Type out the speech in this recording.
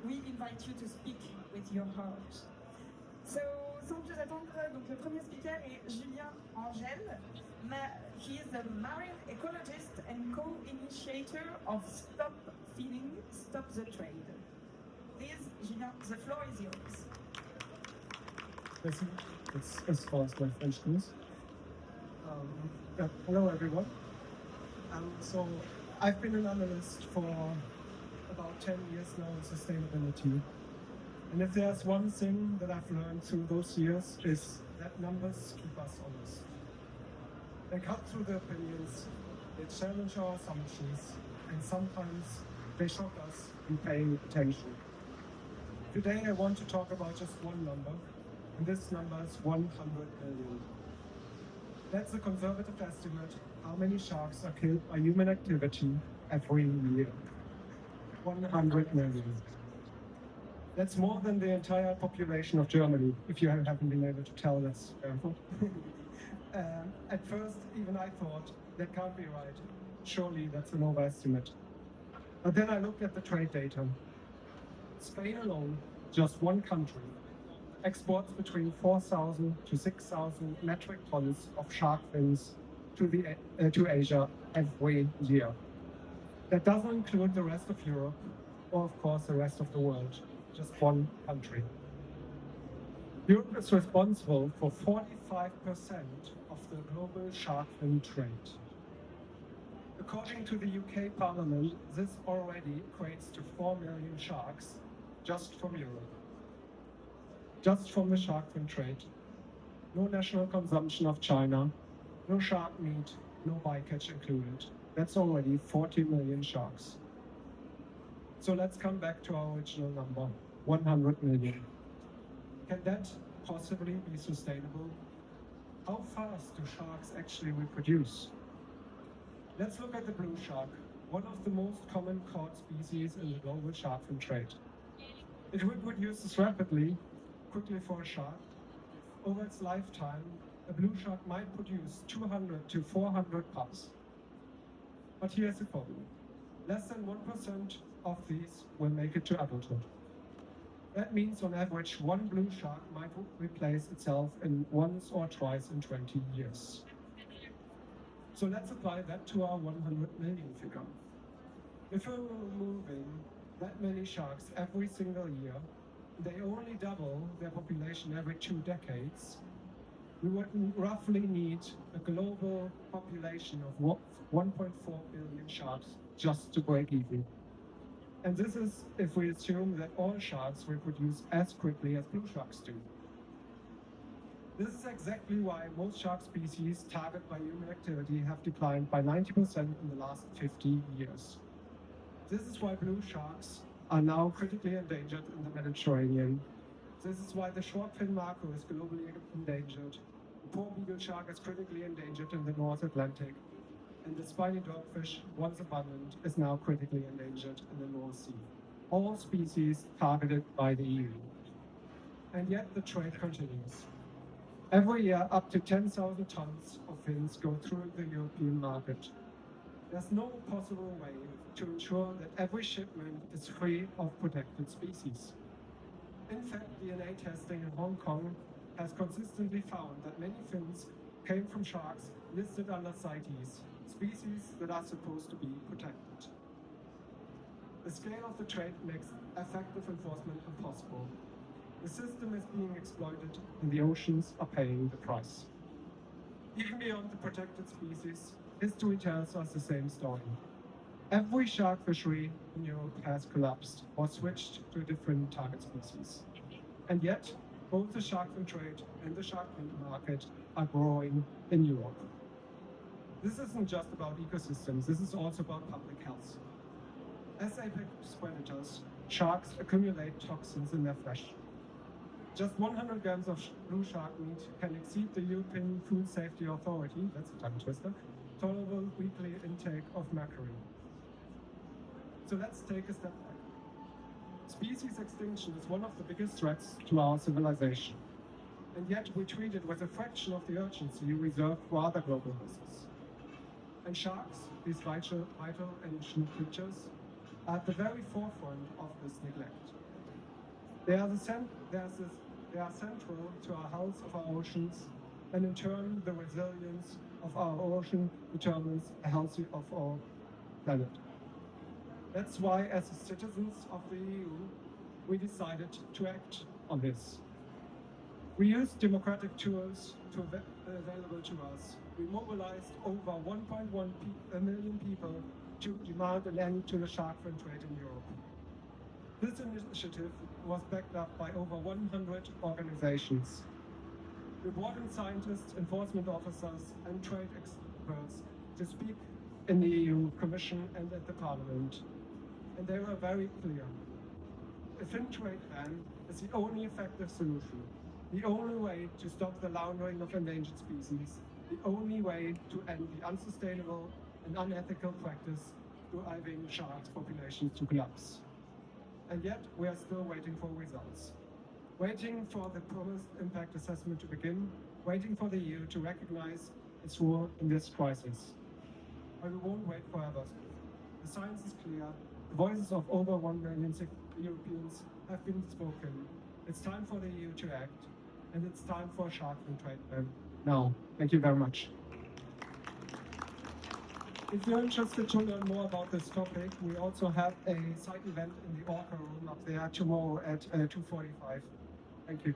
we invite you to speak with your heart. So, sans plus attendre, donc le premier speaker est Julian Engel. He is a marine ecologist and co-initiator of StopFinning, Stop the Trade. Please, Julian, the floor is yours. Merci. As far as my French goes. Hello, everyone. So I've been an analyst for about 10 years now in sustainability. And if there's one thing that I've learned through those years is that numbers keep us honest. They cut through the opinions, they challenge our assumptions, and sometimes they shock us in paying attention. Today I want to talk about just one number, and this number is 100 million. That's a conservative estimate how many sharks are killed by human activity every year. 100 million. That's more than the entire population of Germany, if you haven't been able to tell this. At first, even I thought, that can't be right. Surely that's an overestimate. But then I looked at the trade data. Spain alone, just one country, exports between 4,000 to 6,000 metric tons of shark fins to Asia every year. That doesn't include the rest of Europe, or of course the rest of the world, just one country. Europe is responsible for 45% of the global shark fin trade. According to the UK Parliament, this already equates to 4 million sharks just from Europe. Just from the shark fin trade. No national consumption of China, no shark meat, no bycatch included. That's already 40 million sharks. So let's come back to our original number, 100 million. Can that possibly be sustainable? How fast do sharks actually reproduce? Let's look at the blue shark, one of the most common caught species in the global shark fin trade. It reproduces rapidly, quickly for a shark. Over its lifetime, a blue shark might produce 200 to 400 pups. But here's the problem. Less than 1% of these will make it to adulthood. That means on average, one blue shark might replace itself in once or twice in 20 years. So let's apply that to our 100 million figure. If we're removing that many sharks every single year, they only double their population every 2 decades, we would roughly need a global population of 1.4 billion sharks just to break even. And this is if we assume that all sharks reproduce as quickly as blue sharks do. This is exactly why most shark species targeted by human activity have declined by 90% in the last 50 years. This is why blue sharks are now critically endangered in the Mediterranean. This is why the short-fin marco is globally endangered. The poor beagle shark is critically endangered in the North Atlantic. And the spiny dogfish, once abundant, is now critically endangered in the North Sea. All species targeted by the EU. And yet the trade continues. Every year, up to 10,000 tons of fins go through the European market. There's no possible way to ensure that every shipment is free of protected species. In fact, DNA testing in Hong Kong has consistently found that many fins came from sharks listed under CITES, species that are supposed to be protected. The scale of the trade makes effective enforcement impossible. The system is being exploited and the oceans are paying the price. Even beyond the protected species, history tells us the same story. Every shark fishery in Europe has collapsed or switched to a different target species. And yet, both the shark fin trade and the shark fin market are growing in Europe. This isn't just about ecosystems, this is also about public health. As apex predators, sharks accumulate toxins in their flesh. Just 100 grams of blue shark meat can exceed the European Food Safety Authority, that's a tongue twister, tolerable weekly intake of mercury. So let's take a step back. Species extinction is one of the biggest threats to our civilization. And yet we treat it with a fraction of the urgency reserved for other global risks. And sharks, these vital ancient creatures, are at the very forefront of this neglect. They are central to our health of our oceans, and in turn, the resilience of our ocean determines the health of our planet. That's why, as citizens of the EU, we decided to act on this. We used democratic tools available to us. We mobilized over 1.1 million people to demand an end to the shark fin trade in Europe. This initiative was backed up by over 100 organizations. We brought in scientists, enforcement officers, and trade experts to speak in the EU Commission and at the Parliament. And they were very clear. A fin trade ban is the only effective solution, the only way to stop the laundering of endangered species, the only way to end the unsustainable and unethical practice driving shark populations to collapse. And yet, we are still waiting for results. Waiting for the promised impact assessment to begin, waiting for the EU to recognize its role in this crisis. But we won't wait forever. The science is clear. The voices of over 1 million Europeans have been spoken. It's time for the EU to act, and it's time for a shark fin trade ban now. Thank you very much. If you're interested to learn more about this topic, we also have a side event in the Orca room up there tomorrow at 2:45. Thank you.